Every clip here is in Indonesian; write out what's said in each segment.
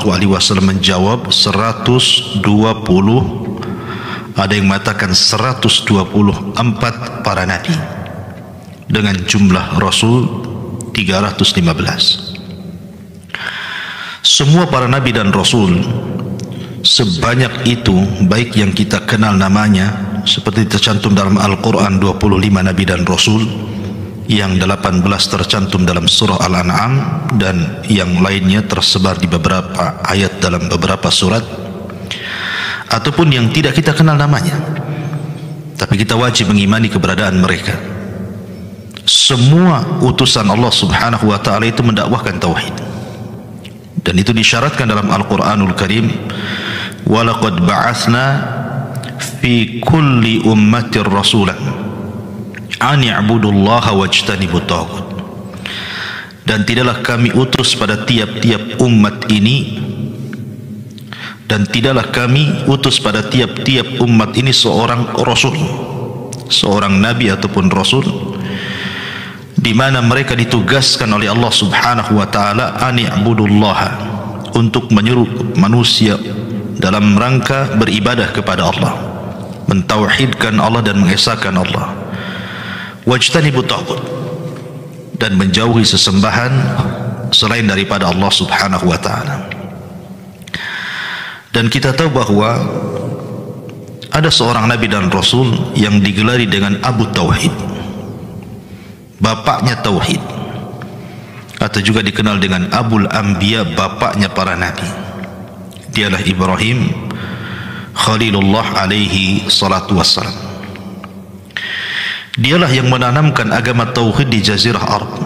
sallallahu alaihi wasallam menjawab 120, ada yang mengatakan 124 para nabi, dengan jumlah rasul 315. Semua para nabi dan rasul sebanyak itu, baik yang kita kenal namanya seperti tercantum dalam Al-Quran 25 nabi dan rasul, yang 18 tercantum dalam surah Al-An'am, dan yang lainnya tersebar di beberapa ayat dalam beberapa surat, ataupun yang tidak kita kenal namanya tapi kita wajib mengimani keberadaan mereka. Semua utusan Allah subhanahu wa ta'ala itu mendakwahkan tauhid, dan itu disyaratkan dalam Al-Quranul Karim, walaqad ba'athna fi kulli ummatir rasulan an ya'budullaha wajtanibut taghut. Dan tidaklah kami utus pada tiap-tiap umat ini, dan tidaklah kami utus pada tiap-tiap umat ini seorang rasul, seorang nabi ataupun rasul, di mana mereka ditugaskan oleh Allah subhanahu wa ta'ala an ya'budullaha, untuk menyuruh manusia dalam rangka beribadah kepada Allah, mentauhidkan Allah dan mengesahkan Allah, wajtanibut taghut, dan menjauhi sesembahan selain daripada Allah subhanahu wa ta'ala. Dan kita tahu bahawa ada seorang nabi dan rasul yang digelari dengan Abu Tauhid, bapaknya tauhid, atau juga dikenal dengan Abul Anbiya, bapaknya para nabi. Dialah Ibrahim Khalilullah alaihi salatu wassalam. Dialah yang menanamkan agama tauhid di Jazirah Arab.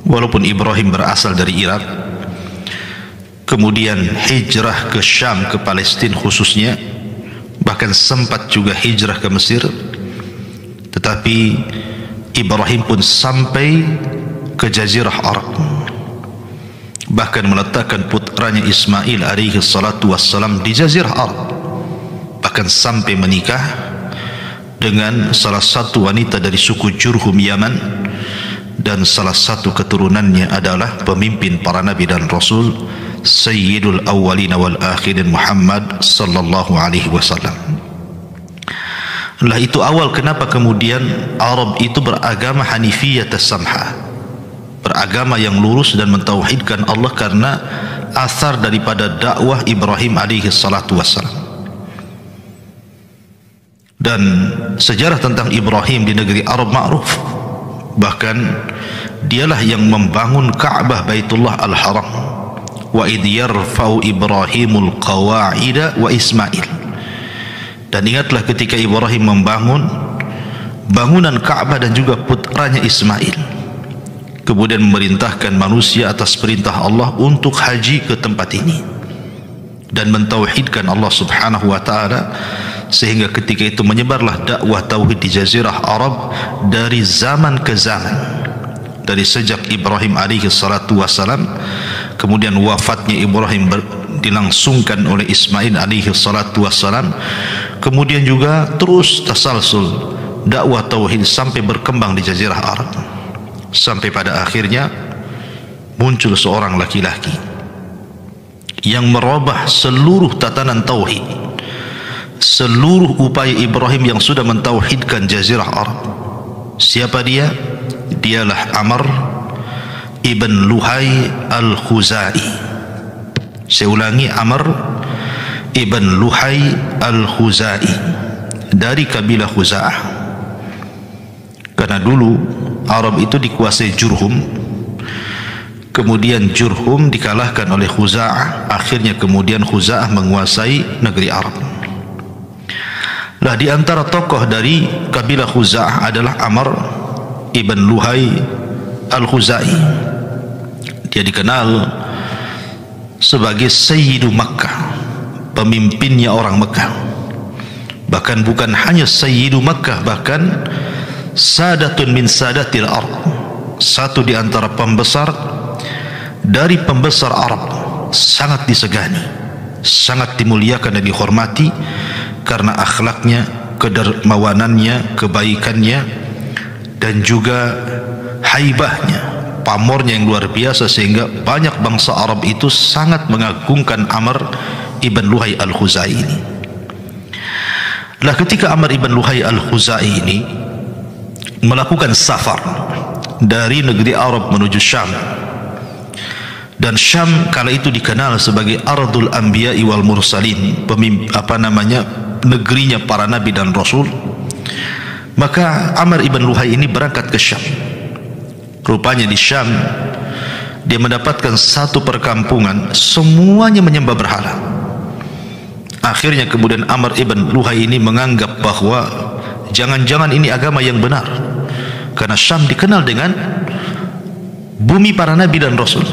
Walaupun Ibrahim berasal dari Irak, kemudian hijrah ke Syam, ke Palestina khususnya, bahkan sempat juga hijrah ke Mesir, tetapi Ibrahim pun sampai ke Jazirah Arab, bahkan meletakkan putranya Ismail alaihi salatu wassalam di Jazirah Arab, bahkan sampai menikah dengan salah satu wanita dari suku Jurhum Yaman, dan salah satu keturunannya adalah pemimpin para nabi dan rasul, Sayyidul Awwalin wal Akhirin Muhammad sallallahu alaihi wasallam. Lah itu awal kenapa kemudian Arab itu beragama Hanifiyah Samha, beragama yang lurus dan mentauhidkan Allah, karena asar daripada dakwah Ibrahim alaihi salatu wassalam. Dan sejarah tentang Ibrahim di negeri Arab ma'ruf, bahkan dialah yang membangun Ka'bah Baitullah Al-Haram, wa idh yarfa'u Ibrahimul qawa'ida wa Ismail. Dan ingatlah ketika Ibrahim membangun bangunan Ka'bah dan juga putranya Ismail, kemudian memerintahkan manusia atas perintah Allah untuk haji ke tempat ini dan mentauhidkan Allah subhanahu wa ta'ala, sehingga ketika itu menyebarlah dakwah tauhid di Jazirah Arab dari zaman ke zaman, dari sejak Ibrahim alaihi salatu wassalam, kemudian wafatnya Ibrahim dilangsungkan oleh Ismail alaihi salatu wassalam, kemudian juga terus tasalsul dakwah tauhid sampai berkembang di Jazirah Arab, sampai pada akhirnya muncul seorang laki-laki yang merubah seluruh tatanan tauhid, seluruh upaya Ibrahim yang sudah mentauhidkan Jazirah Arab. Siapa dia? Dialah Amr ibn Luhai al-Khuzai. Saya ulangi, Amr ibn Luhai al-Khuzai, dari kabilah Khuza'ah. Karena dulu Arab itu dikuasai Jurhum, kemudian Jurhum dikalahkan oleh Khuza'ah, akhirnya kemudian Khuza'ah menguasai negeri Arab. Lah di antara tokoh dari kabilah Khuza'ah adalah Amr ibn Luhai al-Khuzai. Dia dikenal sebagai Sayyidu Makkah, pemimpinnya orang Mekah. Bahkan bukan hanya Sayyidu Makkah, bahkan Sadatun min Sadatil Arab, satu di antara pembesar dari pembesar Arab, sangat disegani, sangat dimuliakan dan dihormati karena akhlaknya, kedermawanannya, kebaikannya, dan juga haibahnya, pamornya yang luar biasa sehingga banyak bangsa Arab itu sangat mengagungkan Amr ibn Luhai al-Khuzai ini. Lah ketika Amr ibn Luhai al-Khuzai ini melakukan safar dari negeri Arab menuju Syam, dan Syam kala itu dikenal sebagai Ardul Anbiya'i wal Mursalin, negerinya para nabi dan rasul, maka Amr ibn Luhai ini berangkat ke Syam. Rupanya di Syam dia mendapatkan satu perkampungan semuanya menyembah berhala. Akhirnya kemudian Amr ibn Luhai ini menganggap bahwa jangan-jangan ini agama yang benar, karena Syam dikenal dengan bumi para nabi dan rasul.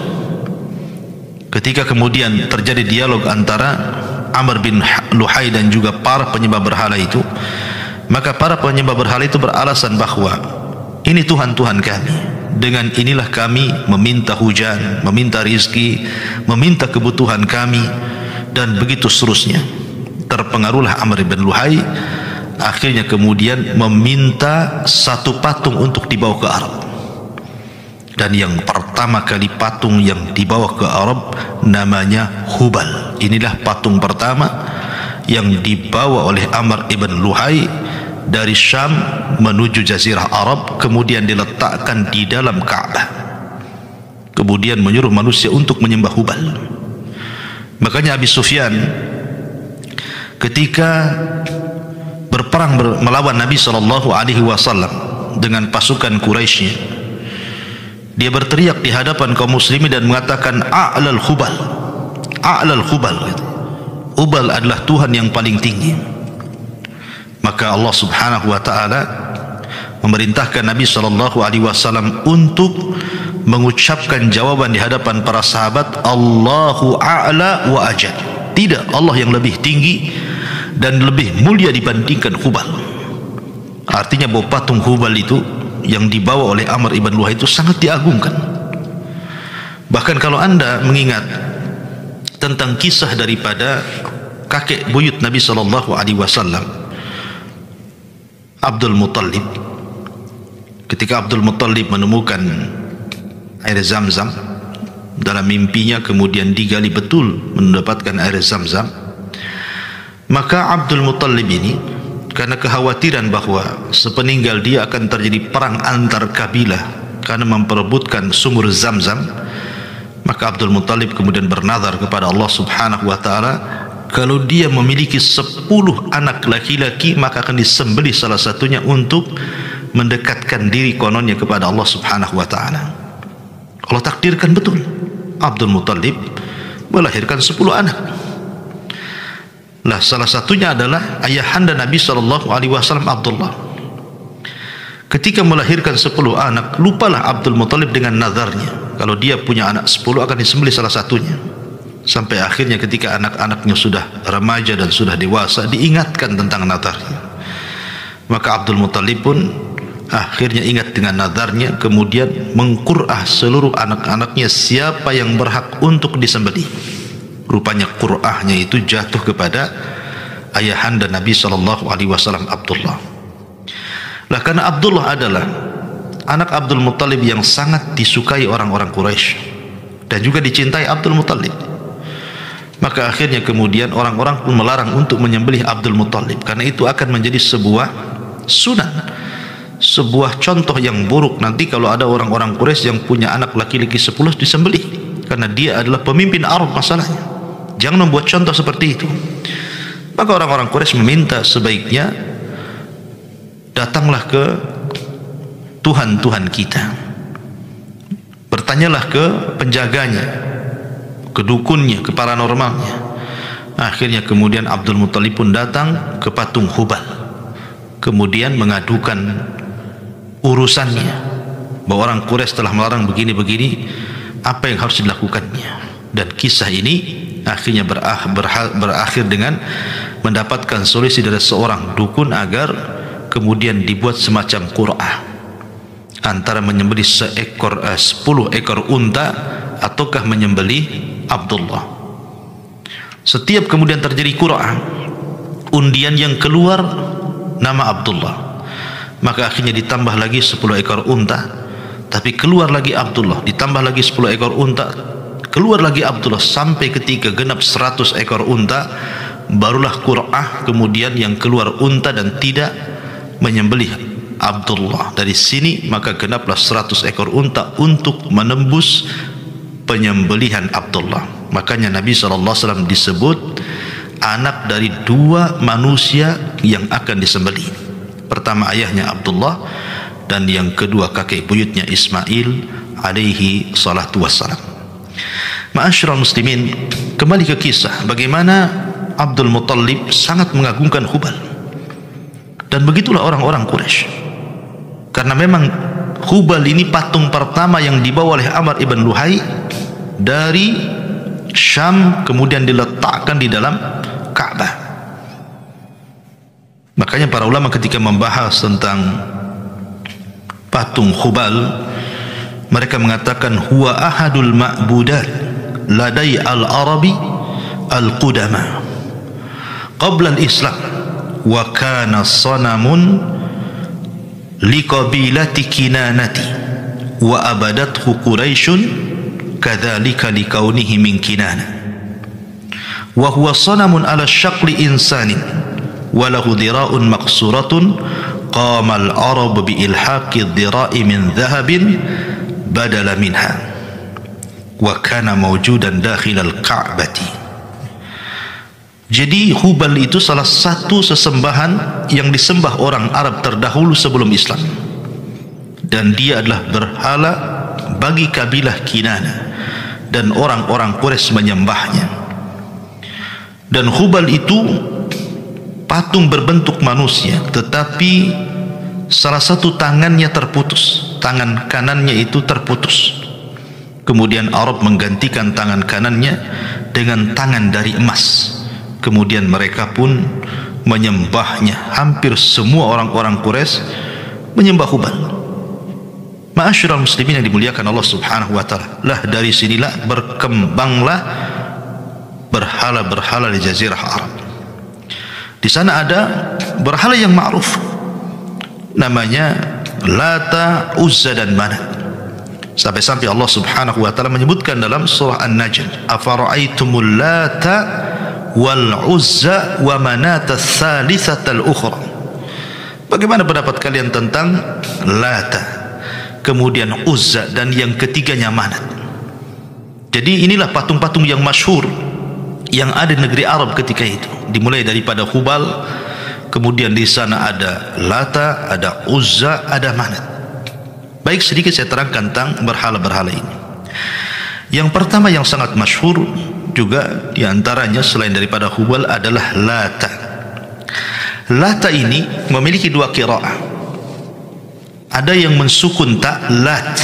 Ketika kemudian terjadi dialog antara Amr bin Luhai dan juga para penyembah berhala itu, maka para penyembah berhala itu beralasan bahwa ini Tuhan-Tuhan kami, dengan inilah kami meminta hujan, meminta rizki, meminta kebutuhan kami, dan begitu seterusnya. Terpengaruhlah Amr bin Luhai, akhirnya kemudian meminta satu patung untuk dibawa ke Arab. Dan yang pertama kali patung yang dibawa ke Arab namanya Hubal. Inilah patung pertama yang dibawa oleh Amr ibn Luhai dari Syam menuju Jazirah Arab, kemudian diletakkan di dalam Ka'bah, kemudian menyuruh manusia untuk menyembah Hubal. Makanya Abi Sufyan ketika berperang melawan Nabi SAW dengan pasukan Quraisy, dia berteriak di hadapan kaum muslimin dan mengatakan a'lal Hubal, a'lal Hubal. Hubal adalah Tuhan yang paling tinggi. Maka Allah Subhanahu wa taala memerintahkan Nabi SAW untuk mengucapkan jawaban di hadapan para sahabat, Allahu a'la wa ajal. Tidak, Allah yang lebih tinggi dan lebih mulia dibandingkan Hubal. Artinya bahwa patung Hubal itu yang dibawa oleh Amr ibn Luhai itu sangat diagungkan. Bahkan kalau anda mengingat tentang kisah daripada kakek buyut Nabi SAW, Abdul Muttalib, ketika Abdul Muttalib menemukan air Zamzam dalam mimpinya, kemudian digali betul mendapatkan air Zamzam, maka Abdul Muttalib ini karena kekhawatiran bahwa sepeninggal dia akan terjadi perang antar kabilah karena memperebutkan sumur Zamzam, maka Abdul Muttalib kemudian bernazar kepada Allah Subhanahu wa taala, kalau dia memiliki 10 anak laki-laki maka akan disembelih salah satunya untuk mendekatkan diri kononnya kepada Allah Subhanahu wa taala. Allah takdirkan betul, Abdul Muttalib melahirkan 10 anak. Lah salah satunya adalah ayahanda Nabi SAW Abdullah. Ketika melahirkan 10 anak, lupalah Abdul Muttalib dengan nazarnya, kalau dia punya anak 10 akan disembelih salah satunya. Sampai akhirnya ketika anak-anaknya sudah remaja dan sudah dewasa, diingatkan tentang nazarnya. Maka Abdul Muttalib pun akhirnya ingat dengan nazarnya, kemudian mengqur'ah seluruh anak-anaknya siapa yang berhak untuk disembelih. Rupanya qur'ahnya itu jatuh kepada ayahanda Nabi SAW Abdullah. Lah karena Abdullah adalah anak Abdul Muttalib yang sangat disukai orang-orang Quraisy dan juga dicintai Abdul Muttalib, maka akhirnya kemudian orang-orang pun melarang untuk menyembelih Abdul Muttalib, karena itu akan menjadi sebuah sunan, sebuah contoh yang buruk nanti kalau ada orang-orang Quraisy yang punya anak laki-laki 10 disembelih, karena dia adalah pemimpin Arab masalahnya. Jangan membuat contoh seperti itu. Maka orang-orang Quraisy meminta sebaiknya datanglah ke Tuhan-Tuhan kita, bertanyalah ke penjaganya, ke dukunnya, ke paranormalnya. Akhirnya kemudian Abdul Muttalib pun datang ke patung Hubal, kemudian mengadukan urusannya, bahwa orang Quraisy telah melarang begini-begini, apa yang harus dilakukannya. Dan kisah ini akhirnya berakhir dengan mendapatkan solusi dari seorang dukun agar kemudian dibuat semacam qur'ah antara menyembelih 10 ekor unta ataukah menyembelih Abdullah. Setiap kemudian terjadi qur'ah, undian yang keluar nama Abdullah, maka akhirnya ditambah lagi 10 ekor unta, tapi keluar lagi Abdullah, ditambah lagi 10 ekor unta, keluar lagi Abdullah, sampai ketika genap 100 ekor unta, barulah Qur'ah kemudian yang keluar unta dan tidak menyembelih Abdullah. Dari sini maka genaplah 100 ekor unta untuk menembus penyembelihan Abdullah. Makanya Nabi SAW disebut anak dari 2 manusia yang akan disembelih. Pertama ayahnya Abdullah, dan yang kedua kakek buyutnya Ismail alaihi salatu wassalam. Ma'asyiral muslimin, kembali ke kisah bagaimana Abdul Muttalib sangat mengagungkan Hubal. Dan begitulah orang-orang Quraisy, karena memang Hubal ini patung pertama yang dibawa oleh Amr ibn Luhai dari Syam, kemudian diletakkan di dalam Ka'bah. Makanya para ulama ketika membahas tentang patung Hubal, mereka mengatakan huwa ahadul ma'budat ladai al-arabi al-qudama qabla al-islam, wa kana sanamun liqabilati Kinanati wa abadathu Quraisyun kadzalika likaunihi min Kinana, wa huwa sanamun ala syakli insanin wa lahu dira'un maqsuratun qamal arab bi ilhaqi dhira'i min dhahabin badala minha wa kana mawjudan dakhil al-Ka'bati. Jadi Hubal itu salah satu sesembahan yang disembah orang Arab terdahulu sebelum Islam, dan dia adalah berhala bagi kabilah Kinana, dan orang-orang Quraisy menyembahnya. Dan Hubal itu patung berbentuk manusia, tetapi salah satu tangannya terputus, tangan kanannya itu terputus. Kemudian Arab menggantikan tangan kanannya dengan tangan dari emas. Kemudian mereka pun menyembahnya. Hampir semua orang-orang Quraisy menyembah Hubal. Ma'asyiral muslimin yang dimuliakan Allah Subhanahu wa taala, lah dari sinilah berkembanglah berhala-berhala di jazirah Arab. Di sana ada berhala yang ma'ruf, namanya Lata, Uzza dan Manat. Sampai-sampai Allah Subhanahu wa taala menyebutkan dalam surah An-Najm, afara'aitumul Lata wal Uzza wa Manat ats-tsalitsata al-ukhra. Bagaimana pendapat kalian tentang Lata, kemudian Uzza, dan yang ketiganya Manat? Jadi inilah patung-patung yang masyhur yang ada di negeri Arab ketika itu. Dimulai daripada Hubal, kemudian di sana ada Lata, ada Uzza, ada Manat. Baik, sedikit saya terangkan tentang berhala-berhala ini. Yang pertama yang sangat masyhur juga diantaranya selain daripada Hubal adalah Lata. Lata ini memiliki 2 qiraah. Ada yang mensukun ta Lat,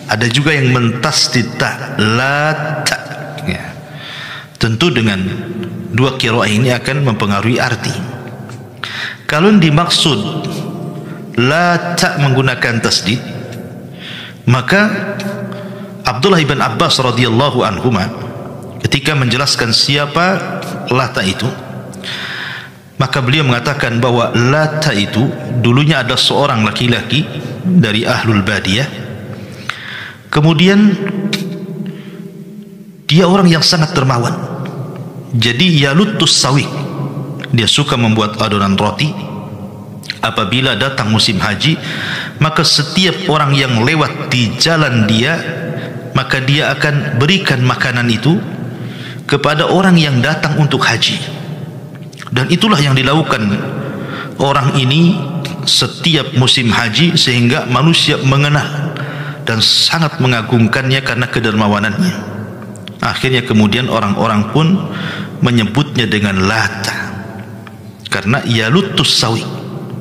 ada juga yang mentasdid ta Lata. Ya. Tentu dengan 2 qiraah ini akan mempengaruhi arti. Kalau dimaksud Lata menggunakan tasdid, maka Abdullah ibn Abbas radhiyallahu anhuma ketika menjelaskan siapa Lata itu, maka beliau mengatakan bahwa Lata itu dulunya ada seorang laki-laki dari ahlul badiyah. Kemudian dia orang yang sangat dermawan. Jadi yalutus sawi, dia suka membuat adonan roti. Apabila datang musim haji, maka setiap orang yang lewat di jalan dia, maka dia akan berikan makanan itu kepada orang yang datang untuk haji. Dan itulah yang dilakukan orang ini setiap musim haji, sehingga manusia mengenal dan sangat mengagungkannya karena kedermawanannya. Akhirnya kemudian orang-orang pun menyebutnya dengan Lata, karena yalutus sawi,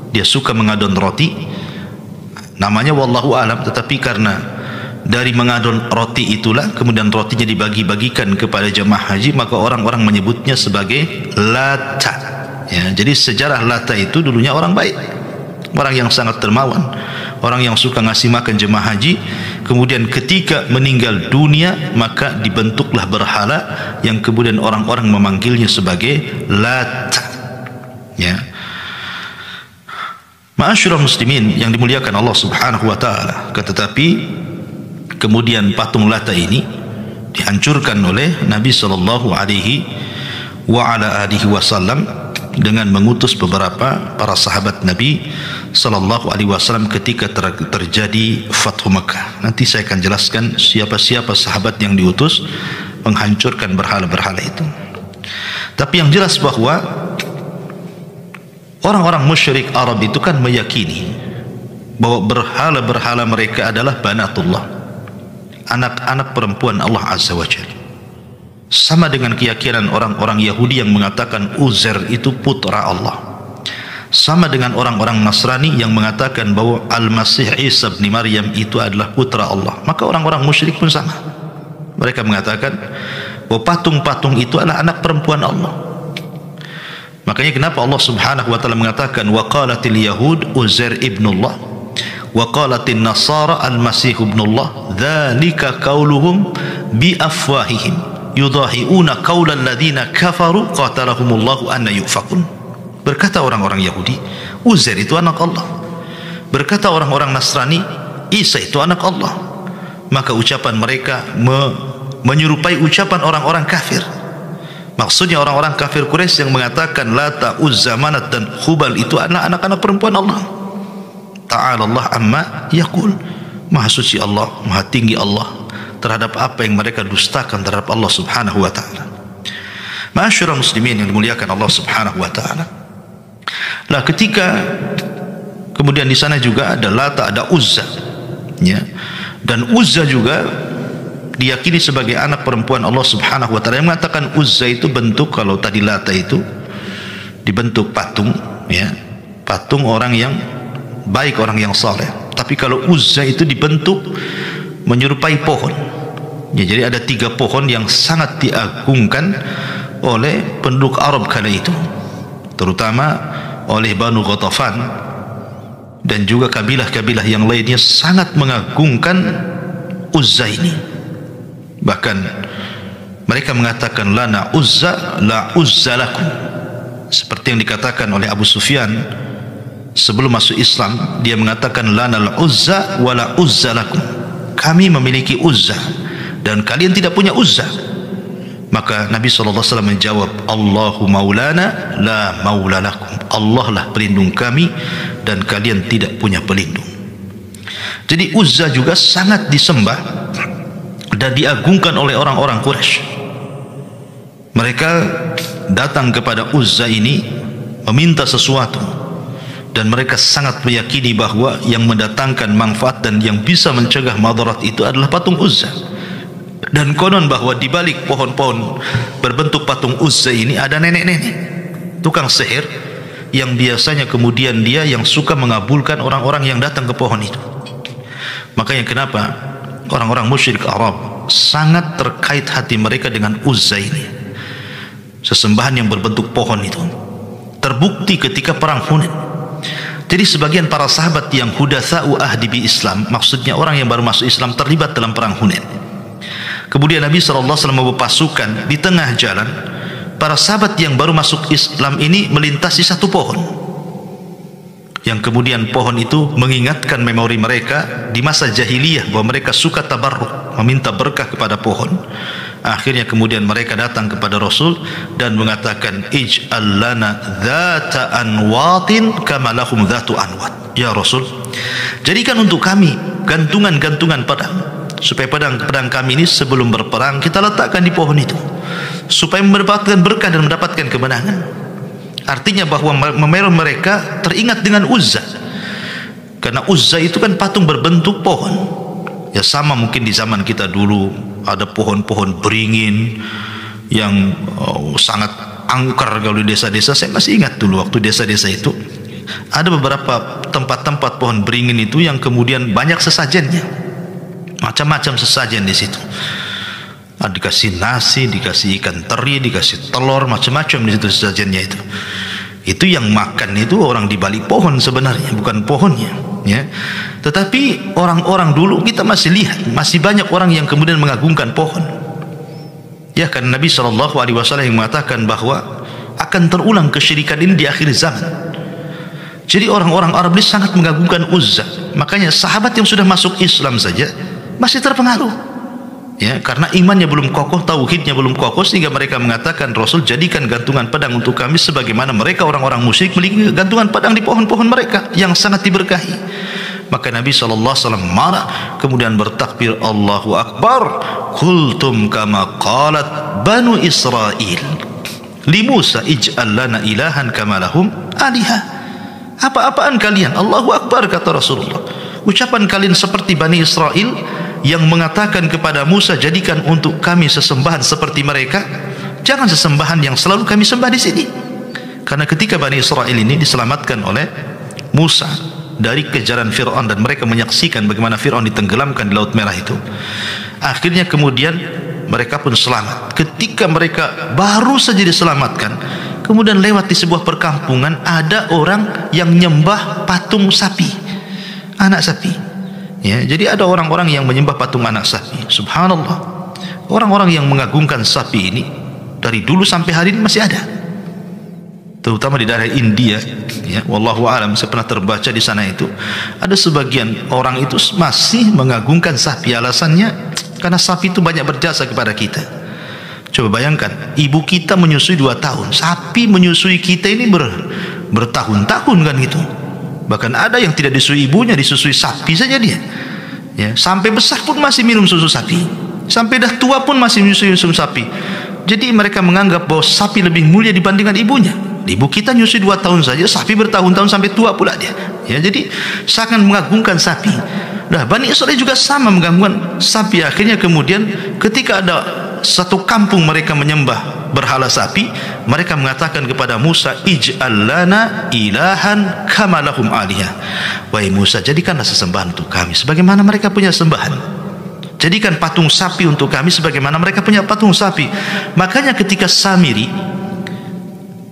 dia suka mengadon roti. Namanya wallahu alam, tetapi karena dari mengadon roti itulah kemudian rotinya dibagi-bagikan kepada jemaah haji, maka orang-orang menyebutnya sebagai Lata. Ya, jadi sejarah Lata itu dulunya orang baik, orang yang sangat dermawan, orang yang suka ngasih makan jemaah haji. Kemudian ketika meninggal dunia, maka dibentuklah berhala yang kemudian orang-orang memanggilnya sebagai Lata. Ya. Ma'asyiral muslimin yang dimuliakan Allah Subhanahu wa taala, tetapi kemudian patung Lata ini dihancurkan oleh Nabi sallallahu alaihi wasallam dengan mengutus beberapa para sahabat Nabi sallallahu alaihi wasallam ketika terjadi Fathu Makkah. Nanti saya akan jelaskan siapa-siapa sahabat yang diutus menghancurkan berhala-berhala itu. Tapi yang jelas bahwa orang-orang musyrik Arab itu kan meyakini bahwa berhala-berhala mereka adalah banatullah, anak-anak perempuan Allah Azza wa Jalla. Sama dengan keyakinan orang-orang Yahudi yang mengatakan Uzair itu putra Allah. Sama dengan orang-orang Nasrani yang mengatakan bahwa Al-Masih Isa bin Maryam itu adalah putra Allah. Maka orang-orang musyrik pun sama. Mereka mengatakan bahwa patung-patung itu adalah anak perempuan Allah. Makanya kenapa Allah Subhanahu wa taala mengatakan wa qalatil yahud Uzair ibnullah wa qalatin nasara al-masih ibnullah dzalika qauluhum bi afwahihim yudahiuna qaulal ladzina kafaru qatalahumullahu anna yufakun. Berkata orang-orang Yahudi, Uzair itu anak Allah. Berkata orang-orang Nasrani, Isa itu anak Allah. Maka ucapan mereka menyerupai ucapan orang-orang kafir. Maksudnya orang-orang kafir Quraisy yang mengatakan Lata, Uzza, Manat dan Hubal itu adalah anak-anak perempuan Allah. Ta'ala Allah amma yaqul. Maha suci Allah, maha tinggi Allah terhadap apa yang mereka dustakan terhadap Allah Subhanahu wa taala. Ma'asyiral muslimin yang dimuliakan Allah Subhanahu wa taala. Nah, ketika kemudian di sana juga ada Lata, ada Uzza, ya. Dan Uzza juga diyakini sebagai anak perempuan Allah Subhanahu wa taala. Yang mengatakan Uzza itu bentuk, kalau tadi Lata itu dibentuk patung, ya. Patung orang yang baik, orang yang saleh. Tapi kalau Uzza itu dibentuk menyerupai pohon, ya. Jadi ada 3 pohon yang sangat diagungkan oleh penduduk Arab kala itu, terutama oleh Banu Ghatafan dan juga kabilah-kabilah yang lainnya sangat mengagungkan Uzza ini. Bahkan mereka mengatakan lana Uzza la Uzza lakum, seperti yang dikatakan oleh Abu Sufyan sebelum masuk Islam. Dia mengatakan lana al-Uzza wa la Uzza lakum, kami memiliki Uzza dan kalian tidak punya Uzza. Maka Nabi SAW menjawab, Allahu maulana la maula lakum, Allah lah pelindung kami dan kalian tidak punya pelindung. Jadi Uzza juga sangat disembah dan diagungkan oleh orang-orang Quraisy. Mereka datang kepada Uzza ini meminta sesuatu, dan mereka sangat meyakini bahwa yang mendatangkan manfaat dan yang bisa mencegah madarat itu adalah patung Uzza. Dan konon bahwa di balik pohon-pohon berbentuk patung Uzza ini ada nenek-nenek tukang sihir yang biasanya kemudian dia yang suka mengabulkan orang-orang yang datang ke pohon itu. Makanya kenapa orang-orang musyrik Arab sangat terkait hati mereka dengan Uzza ini, sesembahan yang berbentuk pohon itu. Terbukti ketika perang Hunain. Jadi sebagian para sahabat yang hudatsa'u ahdi bi Islam, maksudnya orang yang baru masuk Islam, terlibat dalam perang Hunain. Kemudian Nabi SAW membawa pasukan. Di tengah jalan, para sahabat yang baru masuk Islam ini melintasi satu pohon, yang kemudian pohon itu mengingatkan memori mereka di masa jahiliyah bahwa mereka suka tabarruk, meminta berkah kepada pohon. Akhirnya kemudian mereka datang kepada Rasul dan mengatakan, ij'al lana dhata anwatin kama lahum dhatu anwat. Ya Rasul, jadikan untuk kami gantungan-gantungan pedang, supaya pedang-pedang kami ini sebelum berperang kita letakkan di pohon itu, supaya mendapatkan berkah dan mendapatkan kemenangan. Artinya bahwa mereka teringat dengan Uzza, karena Uzza itu kan patung berbentuk pohon. Ya sama mungkin di zaman kita dulu ada pohon-pohon beringin yang sangat angker. Kalau di desa-desa, saya masih ingat dulu waktu desa-desa itu ada beberapa tempat-tempat pohon beringin itu yang kemudian banyak sesajennya, macam-macam sesajen di situ. Dikasih nasi, dikasih ikan teri, dikasih telur, macam-macam di situ sesajennya itu. Itu yang makan itu orang di balik pohon sebenarnya, bukan pohonnya, ya. Tetapi orang-orang dulu kita masih lihat, masih banyak orang yang kemudian mengagungkan pohon. Ya kan, Nabi SAW yang mengatakan bahwa akan terulang kesyirikan ini di akhir zaman. Jadi orang-orang Arab ini sangat mengagungkan Uzza. Makanya sahabat yang sudah masuk Islam saja masih terpengaruh, ya, karena imannya belum kokoh, tauhidnya belum kokoh, sehingga mereka mengatakan, Rasul, jadikan gantungan pedang untuk kami sebagaimana mereka orang-orang musyrik memiliki gantungan pedang di pohon-pohon mereka yang sangat diberkahi. Maka Nabi SAW marah, kemudian bertakbir, Allahu Akbar, kultum kama qalat Banu Israel li Musa ij'al lana ilahan kama lahum aliha. Apa-apaan kalian? Allahu Akbar, kata Rasulullah. Ucapan kalian seperti Bani Israel yang mengatakan kepada Musa, jadikan untuk kami sesembahan seperti mereka. Jangan sesembahan yang selalu kami sembah di sini. Karena ketika Bani Israel ini diselamatkan oleh Musa dari kejaran Fir'aun dan mereka menyaksikan bagaimana Fir'aun ditenggelamkan di Laut Merah itu, akhirnya kemudian mereka pun selamat. Ketika mereka baru saja diselamatkan, kemudian lewat di sebuah perkampungan, ada orang yang nyembah patung sapi, anak sapi, ya. Jadi ada orang-orang yang menyembah patung anak sapi. Subhanallah, orang-orang yang mengagungkan sapi ini dari dulu sampai hari ini masih ada, terutama di daerah India, ya. Wallahu alam, saya pernah terbaca di sana itu ada sebagian orang itu masih mengagungkan sapi. Alasannya karena sapi itu banyak berjasa kepada kita. Coba bayangkan, ibu kita menyusui 2 tahun, sapi menyusui kita ini bertahun-tahun kan gitu. Bahkan ada yang tidak disusui ibunya, disusui sapi saja dia, ya. Sampai besar pun masih minum susu sapi, sampai dah tua pun masih menyusui susu sapi. Jadi mereka menganggap bahwa sapi lebih mulia dibandingkan ibunya. Ibu kita nyusui 2 tahun saja, sapi bertahun-tahun sampai tua pula dia, ya. Jadi sangat mengagungkan sapi. Nah, Bani Israel juga sama mengagungkan sapi. Akhirnya kemudian ketika ada satu kampung mereka menyembah berhala sapi, mereka mengatakan kepada Musa, ij'al lana ilahan kama lahum alihah. Wahai Musa, jadikanlah sesembahan untuk kami sebagaimana mereka punya sembahan. Jadikan patung sapi untuk kami sebagaimana mereka punya patung sapi. Makanya ketika Samiri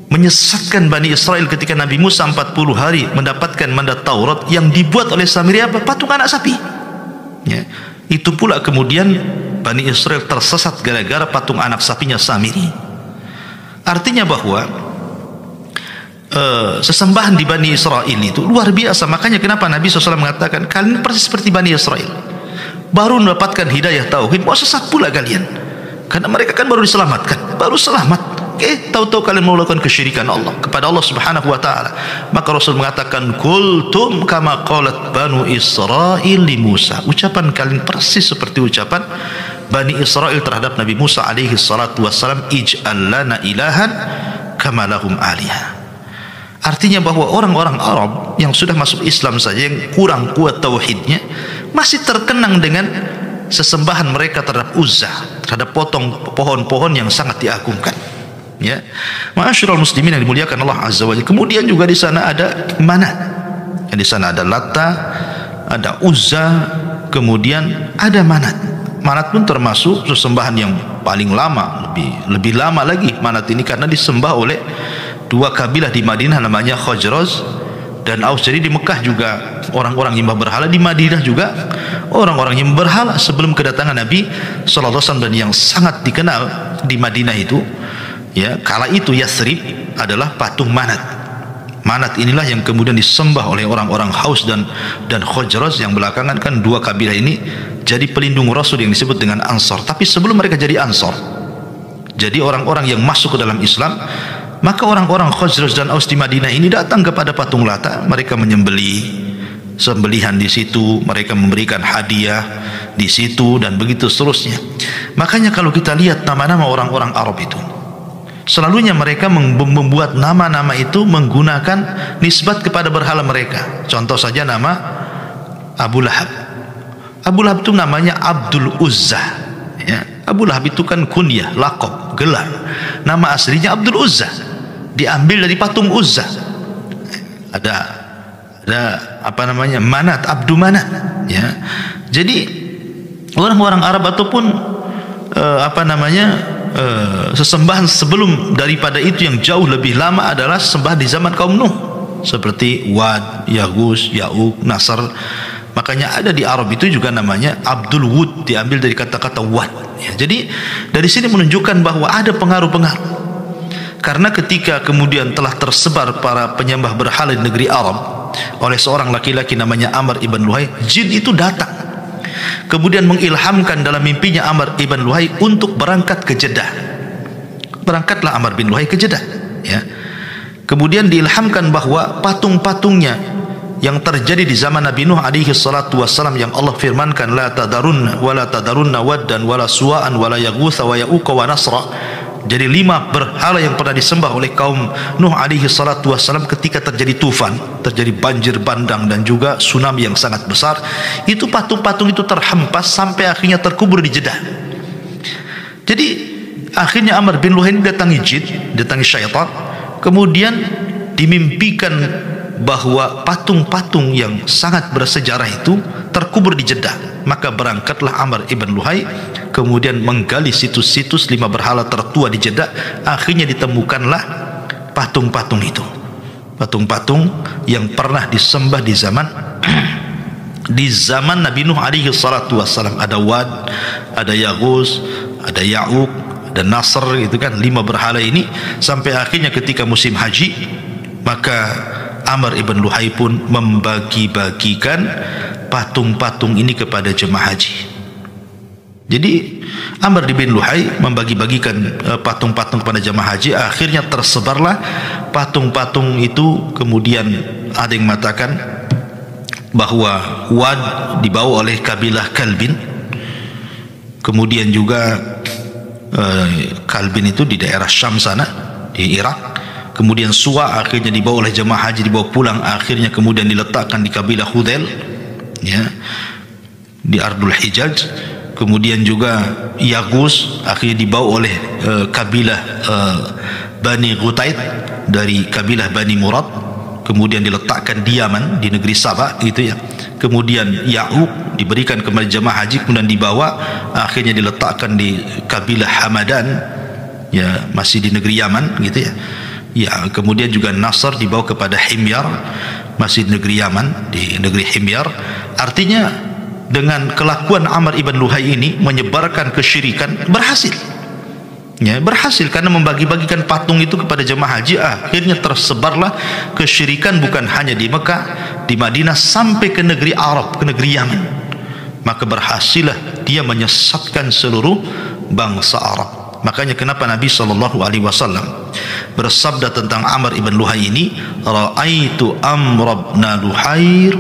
menyesatkan Bani Israel ketika Nabi Musa 40 hari mendapatkan mandat Taurat, yang dibuat oleh Samiri apa? Patung anak sapi, ya. Itu pula kemudian Bani Israel tersesat gara-gara patung anak sapinya Samiri. Artinya bahwa sesembahan di Bani Israel itu luar biasa. Makanya kenapa Nabi SAW mengatakan, kalian persis seperti Bani Israel, baru mendapatkan hidayah tauhid, mau sesat pula kalian. Karena mereka kan baru diselamatkan, baru selamat. Tahu-tahu kalian melakukan kesyirikan Allah kepada Allah Subhanahu wa taala. Maka Rasul mengatakan, kultum kama qalat Banu Israel li Musa. Ucapan kalian persis seperti ucapan Bani Israel terhadap Nabi Musa alaihi salatu wassalam, ij'al lana ilahan kama lahum alihah. Artinya bahwa orang-orang Arab yang sudah masuk Islam saja, yang kurang kuat tauhidnya, masih terkenang dengan sesembahan mereka terhadap Uzza, terhadap pohon-pohon yang sangat diagungkan, ya. Ma'asyiral muslimin yang dimuliakan Allah Azza wa Jalla. Kemudian juga di sana ada Manat. Di sana ada Latta, ada Uzza, kemudian ada Manat. Manat pun termasuk sesembahan yang paling lama, lebih lama lagi Manat ini, karena disembah oleh 2 kabilah di Madinah namanya Khazraj dan Aus. Jadi di Mekah juga orang-orang yang berhala, di Madinah juga orang-orang yang berhala sebelum kedatangan Nabi sallallahu alaihi wasallam. Dan yang sangat dikenal di Madinah itu, ya, kala itu Yathrib adalah patung Manat. Manat inilah yang kemudian disembah oleh orang-orang Aus dan Khazraj, yang belakangan kan 2 kabilah ini jadi pelindung Rasul yang disebut dengan Ansar. Tapi sebelum mereka jadi Ansar, jadi orang-orang yang masuk ke dalam Islam, maka orang-orang Khazraj dan Aus di Madinah ini datang kepada patung Lata, mereka menyembelih sembelihan di situ, mereka memberikan hadiah di situ, dan begitu seterusnya. Makanya kalau kita lihat nama-nama orang-orang Arab itu, selalunya mereka membuat nama-nama itu menggunakan nisbat kepada berhala mereka. Contoh saja nama Abu Lahab. Abu Lahab itu namanya Abdul Uzza, ya. Abu Lahab itu kan kunyah, laqab, gelar. Nama aslinya Abdul Uzza, diambil dari patung Uzza. Ada apa namanya, Manat, Abdu Manat, ya. Jadi orang-orang Arab ataupun sesembahan sebelum daripada itu yang jauh lebih lama adalah sesembahan di zaman kaum Nuh, seperti Wad, Yaghus, Ya'uq, Nasr. Makanya ada di Arab itu juga namanya Abdul Wud, diambil dari kata-kata Wad, ya. Jadi dari sini menunjukkan bahwa ada pengaruh-pengaruh. Karena ketika kemudian telah tersebar para penyembah berhala di negeri Arab oleh seorang laki-laki namanya Amr ibn Luhai, jin itu datang kemudian mengilhamkan dalam mimpinya Amr ibn Luhai untuk berangkat ke Jeddah. Berangkatlah Amr bin Luhai ke Jeddah, ya. Kemudian diilhamkan bahwa patung-patungnya yang terjadi di zaman Nabi Nuh alaihi salatu wassalam yang Allah firmankan la tadarunna wala tadarunna waddan wala suwa'an wala yaghutsa wa ya'uqa wa nasra. Jadi 5 berhala yang pernah disembah oleh kaum Nuh alaihi salatu wassalam ketika terjadi tufan, terjadi banjir bandang dan juga tsunami yang sangat besar, itu patung-patung itu terhempas sampai akhirnya terkubur di Jeddah. Jadi akhirnya Amr bin Luhai datangi jin, datangi syaitan, kemudian dimimpikan bahwa patung-patung yang sangat bersejarah itu terkubur di Jeddah. Maka berangkatlah Amr ibn Luhai kemudian menggali situs-situs 5 berhala tertua di Jeddah. Akhirnya ditemukanlah patung-patung itu, patung-patung yang pernah disembah di zaman di zaman Nabi Nuh alaihi salatu wassalam. Ada Wad, ada Yaghus, ada Ya'uq, ada Nasr, itu kan 5 berhala ini. Sampai akhirnya ketika musim haji, maka Amr ibn Luhai pun membagi-bagikan patung-patung ini kepada jemaah haji. Jadi Amr bin Luhai membagi-bagikan patung-patung kepada jemaah haji. Akhirnya tersebarlah patung-patung itu. Kemudian ada yang mengatakan bahwa Wad dibawa oleh kabilah Kalbin. Kemudian juga Kalbin itu di daerah Syam sana, di Irak. Kemudian Suwa akhirnya dibawa oleh jemaah haji, dibawa pulang, akhirnya kemudian diletakkan di kabilah Hudel, ya, di Ardul Hijaz. Kemudian juga Yaghus akhirnya dibawa oleh kabilah Bani Ghutaid dari kabilah Bani Murad, kemudian diletakkan di Yaman, di negeri Sabah, gitu ya. Kemudian Ya'uq diberikan kepada jemaah haji, kemudian dibawa akhirnya diletakkan di kabilah Hamadan, ya, masih di negeri Yaman, gitu ya. Ya, kemudian juga Nasr dibawa kepada Himyar, masih di negeri Yaman, di negeri Himyar. Artinya dengan kelakuan Amr ibn Luhai ini menyebarkan kesyirikan, berhasil, ya, berhasil karena membagi-bagikan patung itu kepada jemaah haji. Akhirnya tersebarlah kesyirikan bukan hanya di Mekah, di Madinah, sampai ke negeri Arab, ke negeri Yaman. Maka berhasillah dia menyesatkan seluruh bangsa Arab. Makanya kenapa Nabi SAW bersabda tentang Amr ibn Luhai ini, ra'aitu Amr ibn Luhair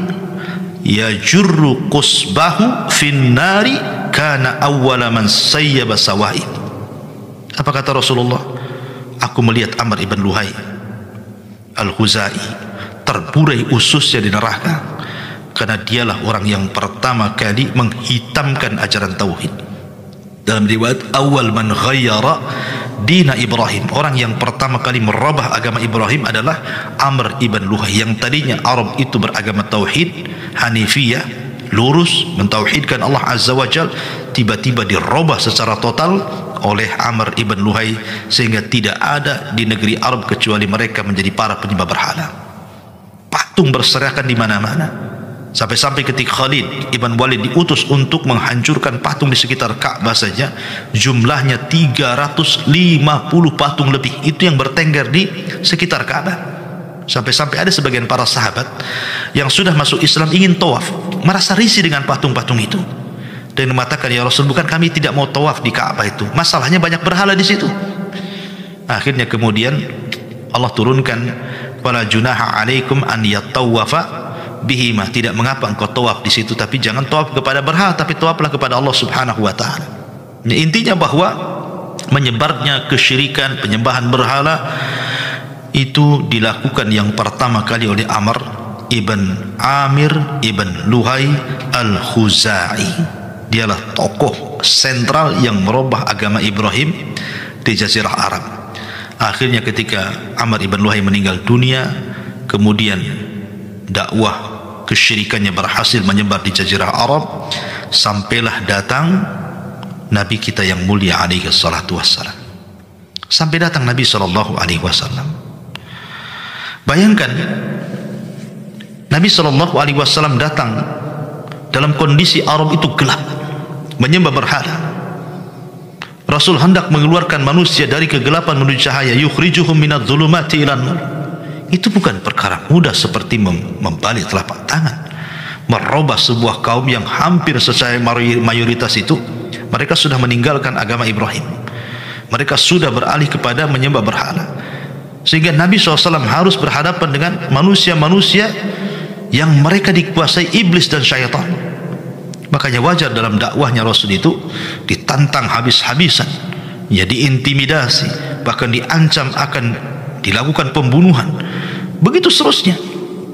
yajurru qusbahu fin nari kana awwala man sayyaba sawaid. Apa kata Rasulullah? Aku melihat Amr ibn Luhai al-Khuzai terburai ususnya di neraka, karena dialah orang yang pertama kali menghitamkan ajaran tauhid. Dalam riwayat, awal man ghayyara dina Ibrahim, orang yang pertama kali merubah agama Ibrahim adalah Amr ibn Luhai. Yang tadinya Arab itu beragama tauhid Hanifiyah, lurus mentauhidkan Allah Azza wa Jal, tiba-tiba dirubah secara total oleh Amr ibn Luhai, sehingga tidak ada di negeri Arab kecuali mereka menjadi para penyembah berhala. Patung berserakan di mana-mana, sampai-sampai ketika Khalid ibn Walid diutus untuk menghancurkan patung di sekitar Ka'bah saja, jumlahnya 350 patung lebih itu yang bertengger di sekitar Ka'bah. Sampai-sampai ada sebagian para sahabat yang sudah masuk Islam ingin tawaf, merasa risih dengan patung-patung itu, dan mengatakan, ya Rasul, bukan kami tidak mau tawaf di Ka'bah itu, masalahnya banyak berhala di situ. Akhirnya kemudian Allah turunkan, wala junaha alaikum an yatawafa bihima, tidak mengapa engkau tawaf di situ, tapi jangan tawaf kepada berhala, tapi tawaflah kepada Allah Subhanahu wa taala. Intinya bahwa menyebarnya kesyirikan, penyembahan berhala itu dilakukan yang pertama kali oleh Amr ibn Amir ibn Luhai al-Khuzai. Dialah tokoh sentral yang merubah agama Ibrahim di Jazirah Arab. Akhirnya ketika Amr ibn Luhai meninggal dunia, kemudian dakwah kesyirikannya berhasil menyebar di Jazirah Arab, sampailah datang Nabi kita yang mulia alaihi salatu wassalam. Sampai datang Nabi sallallahu alaihi wasallam. Bayangkan Nabi sallallahu alaihi wasallam datang dalam kondisi Arab itu gelap, menyembah berhala. Rasul hendak mengeluarkan manusia dari kegelapan menuju cahaya, yukhrijuhum minadh-dhulumati ilan nur. Itu bukan perkara mudah seperti membalik telapak tangan. Merubah sebuah kaum yang hampir secara mayoritas itu mereka sudah meninggalkan agama Ibrahim. Mereka sudah beralih kepada menyembah berhala. Sehingga Nabi SAW harus berhadapan dengan manusia-manusia yang mereka dikuasai iblis dan syaitan. Makanya wajar dalam dakwahnya Rasul itu ditantang habis-habisan, ya, diintimidasi, bahkan diancam akan dilakukan pembunuhan, begitu seterusnya,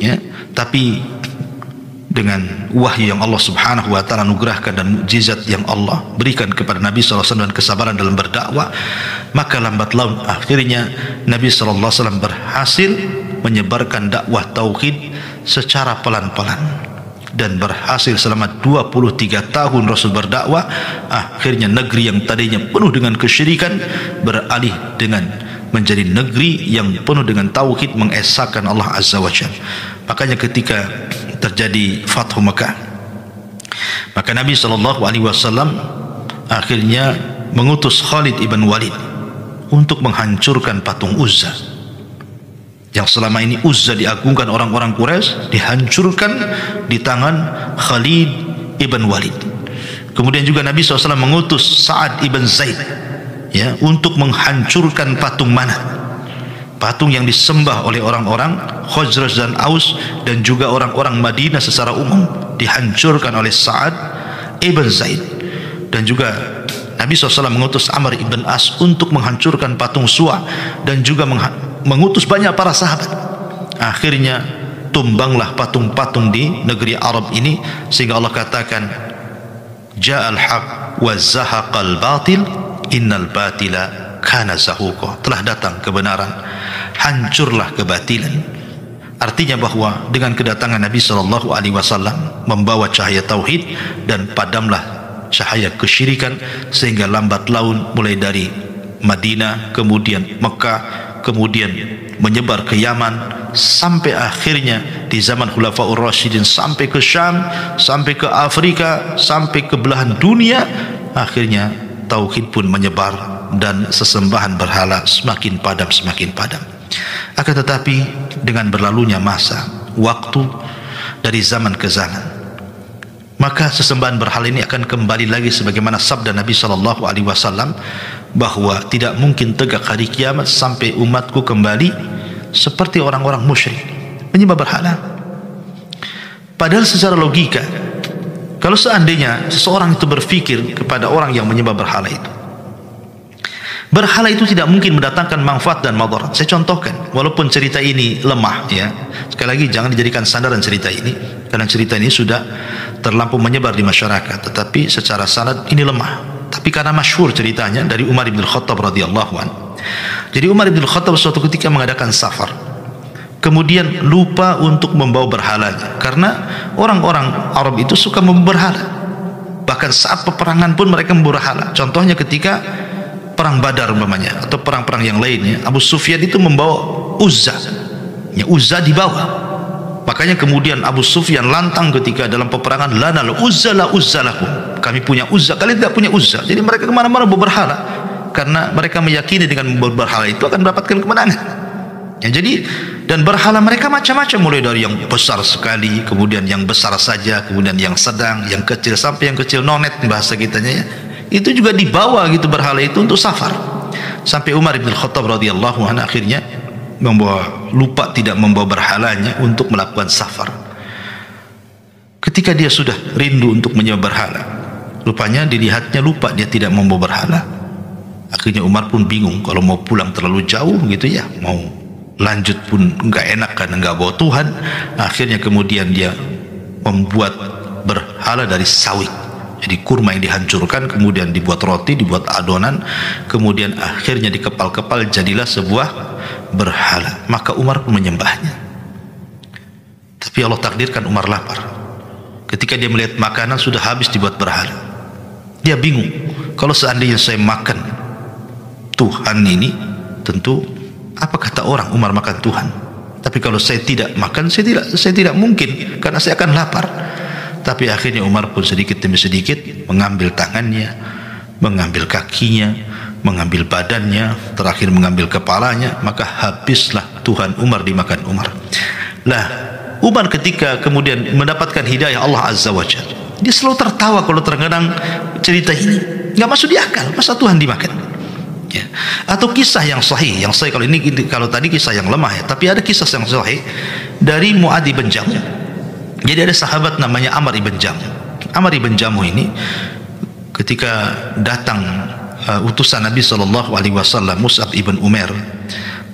ya. Tapi dengan wahyu yang Allah Subhanahu wa taala anugerahkan dan mukjizat yang Allah berikan kepada Nabi SAW dan kesabaran dalam berdakwah, maka lambat laun akhirnya Nabi SAW berhasil menyebarkan dakwah tauhid secara pelan-pelan. Dan berhasil selama 23 tahun Rasul berdakwah. Akhirnya negeri yang tadinya penuh dengan kesyirikan beralih dengan menjadi negeri yang penuh dengan tauhid, mengesahkan Allah Azza wa Jalla. Makanya ketika terjadi Fathu Mekah, maka Nabi SAW akhirnya mengutus Khalid ibn Walid untuk menghancurkan patung Uzza. Yang selama ini Uzza diagungkan orang-orang Quraisy, dihancurkan di tangan Khalid ibn Walid. Kemudian juga Nabi SAW mengutus Sa'ad ibn Zaid, ya, untuk menghancurkan patung Manat, patung yang disembah oleh orang-orang Khazraj dan Aus dan juga orang-orang Madinah secara umum, dihancurkan oleh Sa'ad ibn Zaid. Dan juga Nabi SAW mengutus Amr ibn As untuk menghancurkan patung Suwa dan juga mengutus banyak para sahabat. Akhirnya tumbanglah patung-patung di negeri Arab ini, sehingga Allah katakan ja'al haq wa zahaqal batil innal batila kana zahuqa. Telah datang kebenaran, hancurlah kebatilan. Artinya bahwa dengan kedatangan Nabi SAW membawa cahaya tauhid dan padamlah cahaya kesyirikan, sehingga lambat laun mulai dari Madinah, kemudian Mekah, kemudian menyebar ke Yaman, sampai akhirnya di zaman Khulafaur Rasyidin sampai ke Syam, sampai ke Afrika, sampai ke belahan dunia. Akhirnya tauhid pun menyebar dan sesembahan berhala semakin padam, semakin padam. Akan tetapi dengan berlalunya masa waktu dari zaman ke zaman, maka sesembahan berhala ini akan kembali lagi sebagaimana sabda Nabi SAW bahwa tidak mungkin tegak hari kiamat sampai umatku kembali seperti orang-orang musyrik menyembah berhala. Padahal secara logika, kalau seandainya seseorang itu berpikir kepada orang yang menyembah berhala itu tidak mungkin mendatangkan manfaat dan madarat. Saya contohkan, walaupun cerita ini lemah, ya, sekali lagi jangan dijadikan sandaran cerita ini, karena cerita ini sudah terlampau menyebar di masyarakat, tetapi secara sanad ini lemah. Tapi karena masyhur ceritanya dari Umar bin Khattab radhiyallahu anhu. Jadi Umar bin Khattab suatu ketika mengadakan safar, kemudian lupa untuk membawa berhalanya, karena orang-orang Arab itu suka membawa berhala. Bahkan saat peperangan pun mereka membawa berhala. Contohnya ketika perang Badar umpamanya, atau perang-perang yang lainnya, Abu Sufyan itu membawa Uzza, ya, Uzza dibawa. Makanya kemudian Abu Sufyan lantang ketika dalam peperangan, lanal Uzza la Uzza lakum, kami punya Uzza, kalian tidak punya Uzza. Jadi mereka kemana-mana berhala, karena mereka meyakini dengan berhala itu akan mendapatkan kemenangan, ya. Jadi dan berhala mereka macam-macam, mulai dari yang besar sekali, kemudian yang besar saja, kemudian yang sedang, yang kecil, sampai yang kecil nonet bahasa kitanya, ya. Itu juga dibawa gitu berhala itu untuk safar. Sampai Umar bin Khattab radhiyallahu anhu akhirnya lupa tidak membawa berhalanya untuk melakukan safar. Ketika dia sudah rindu untuk menyembah berhala, rupanya dilihatnya lupa dia tidak membawa berhala. Akhirnya Umar pun bingung, kalau mau pulang terlalu jauh gitu, ya, mau lanjut pun enggak enak karena enggak bawa Tuhan. Akhirnya kemudian dia membuat berhala dari sawit. Jadi kurma yang dihancurkan, kemudian dibuat roti, dibuat adonan, kemudian akhirnya dikepal-kepal jadilah sebuah berhala. Maka Umar pun menyembahnya. Tapi Allah takdirkan Umar lapar. Ketika dia melihat makanan sudah habis dibuat berhala, dia bingung, kalau seandainya saya makan Tuhan ini, tentu apa kata orang Umar makan Tuhan. Tapi kalau saya tidak makan, saya tidak mungkin, karena saya akan lapar. Tapi akhirnya Umar pun sedikit demi sedikit mengambil tangannya, mengambil kakinya, mengambil badannya, terakhir mengambil kepalanya, maka habislah Tuhan Umar dimakan Umar. Lah, Umar ketika kemudian mendapatkan hidayah Allah Azza wa Jalla, dia selalu tertawa kalau terkadang cerita ini, nggak masuk di akal, masa Tuhan dimakan. Ya. Atau kisah yang sahih kalau tadi kisah yang lemah ya, tapi ada kisah yang sahih dari Mu'adz bin Jamuh. Jadi ada sahabat namanya Amr ibn Jamuh. Amr ibn Jamuh ini ketika datang utusan Nabi SAW, Mus'ab ibn Umair,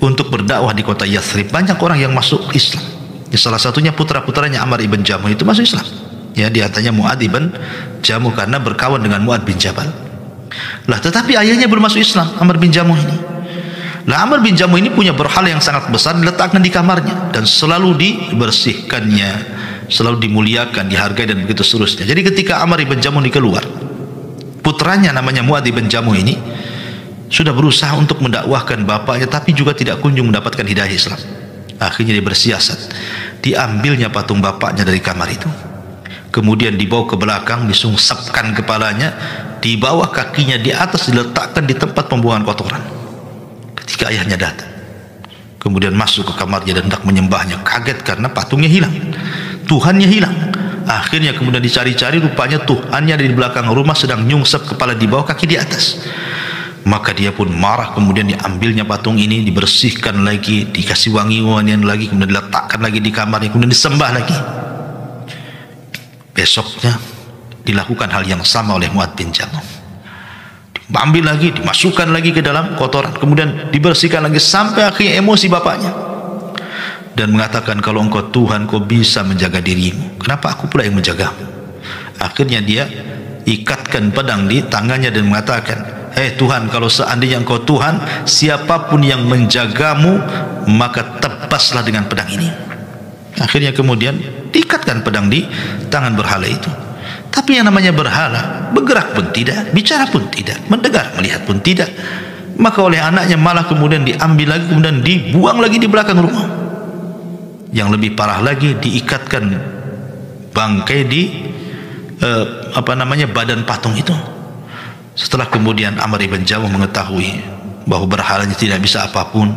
untuk berdakwah di kota Yathrib, banyak orang yang masuk Islam. Salah satunya putra-putranya Amr ibn Jamuh itu masuk Islam. Ya, dia tanya Mu'adz ibn Jamuh karena berkawan dengan Mu'adz bin Jabal. Lah, tetapi ayahnya belum masuk Islam, Amr bin Jamuh ini. Lah, Amr bin Jamuh ini punya berhala yang sangat besar, diletakkan di kamarnya dan selalu dibersihkannya, selalu dimuliakan, dihargai dan begitu seterusnya. Jadi ketika Amr bin Jamuh ini keluar, putranya namanya Mu'adz bin Jamuh ini sudah berusaha untuk mendakwahkan bapaknya, tapi juga tidak kunjung mendapatkan hidayah Islam. Akhirnya dia bersiasat, diambilnya patung bapaknya dari kamar itu, kemudian dibawa ke belakang, disungsapkan kepalanya, dibawa kakinya di atas, diletakkan di tempat pembuangan kotoran. Ketika ayahnya datang, kemudian masuk ke kamarnya dan hendak menyembahnya, kaget karena patungnya hilang, Tuhannya hilang. Akhirnya kemudian dicari-cari, rupanya Tuhannya ada di belakang rumah sedang nyungsep kepala di bawah, kaki di atas. Maka dia pun marah, kemudian diambilnya patung ini, dibersihkan lagi, dikasih wangi-wangian lagi, kemudian diletakkan lagi di kamarnya, kemudian disembah lagi. Besoknya dilakukan hal yang sama oleh Mu'adz bin Jamuh. Diambil lagi, dimasukkan lagi ke dalam kotoran, kemudian dibersihkan lagi, sampai akhirnya emosi bapaknya dan mengatakan, kalau engkau Tuhan, kau bisa menjaga dirimu, kenapa aku pula yang menjagamu? Akhirnya dia ikatkan pedang di tangannya dan mengatakan, hei Tuhan, kalau seandainya engkau Tuhan, siapapun yang menjagamu, maka tebaslah dengan pedang ini. Akhirnya kemudian diikatkan pedang di tangan berhala itu. Tapi yang namanya berhala, bergerak pun tidak, bicara pun tidak, mendengar, melihat pun tidak. Maka oleh anaknya malah kemudian diambil lagi, kemudian dibuang lagi di belakang rumah. Yang lebih parah lagi, diikatkan bangkai di badan patung itu. Setelah kemudian Amr ibn Jamuh mengetahui bahwa berhalanya tidak bisa apapun,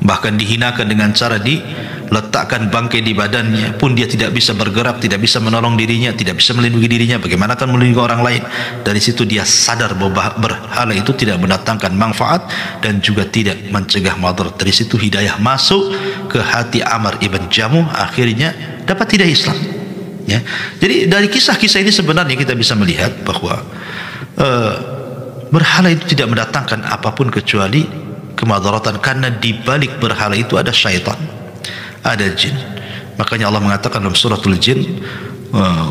bahkan dihinakan dengan cara diletakkan bangkai di badannya, pun dia tidak bisa bergerak, tidak bisa menolong dirinya, tidak bisa melindungi dirinya, bagaimana akan melindungi orang lain? Dari situ dia sadar bahwa berhala itu tidak mendatangkan manfaat dan juga tidak mencegah madarat. Dari situ hidayah masuk ke hati Amr ibn Jamuh, akhirnya dapat hidayah Islam. Ya. Jadi dari kisah-kisah ini sebenarnya kita bisa melihat bahwa berhala itu tidak mendatangkan apapun kecuali kemadaratan, karena di balik berhala itu ada syaitan, ada jin. Makanya Allah mengatakan dalam suratul jin,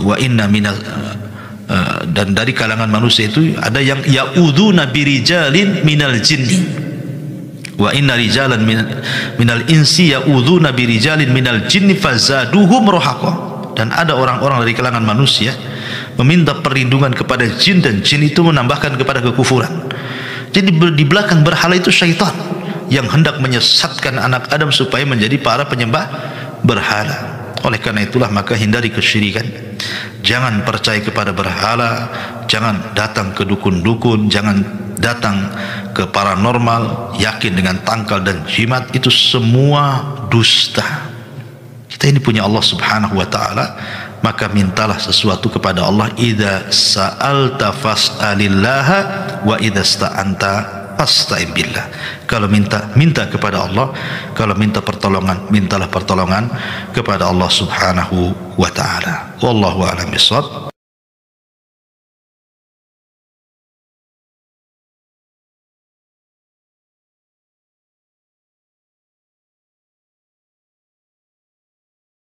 wa inna minal dan dari kalangan manusia itu ada yang ya'udzuna birijalin minal jinni, wa inna rijalan minal insi ya'udzuna birijalin minal jinni fazaduhum rahaqa. Dan ada orang-orang dari kalangan manusia meminta perlindungan kepada jin, dan jin itu menambahkan kepada kekufuran. Jadi di belakang berhala itu syaitan yang hendak menyesatkan anak Adam supaya menjadi para penyembah berhala. Oleh karena itulah maka hindari kesyirikan. Jangan percaya kepada berhala, jangan datang ke dukun-dukun, jangan datang ke paranormal, yakin dengan tangkal dan jimat, itu semua dusta. Kita ini punya Allah Subhanahu wa taala, maka mintalah sesuatu kepada Allah. Idza sa'alta fas'alillaha wa idza sta'anta fasta'in billah. Kalau minta kepada Allah, kalau minta pertolongan, mintalah pertolongan kepada Allah Subhanahu wa taala. Wallahu a'lam bishawab.